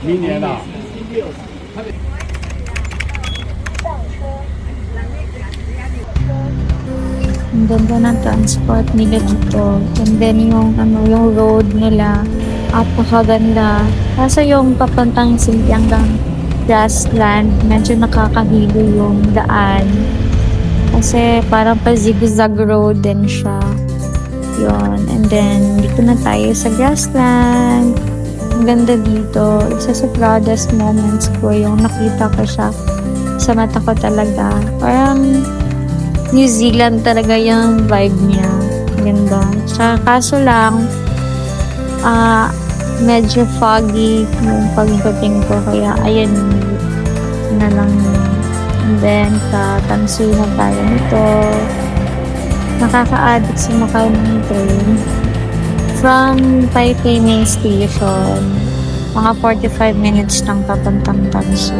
明年的。 Ang ganda ng transport nila dito. And then yung yung road nila, apakaganda. Kaso yung papuntang city hanggang grassland, medyo nakakahilo yung daan. Kasi parang pa-zigzag road din siya. Yun. And then, dito na tayo sa grassland. Ang ganda dito. Isa sa proudest moments ko yung nakita ko siya sa mata ko talaga. Parang New Zealand talaga yung vibe niya. Ganda. Tsaka kaso lang, medyo foggy yung pagdating ko. Kaya, ayan, na lang. And then, tatansuy na tayo nito. Nakaka-addict sa Macau ng train. From Taipei Main Station, mga 45 minutes lang papuntang Tansu.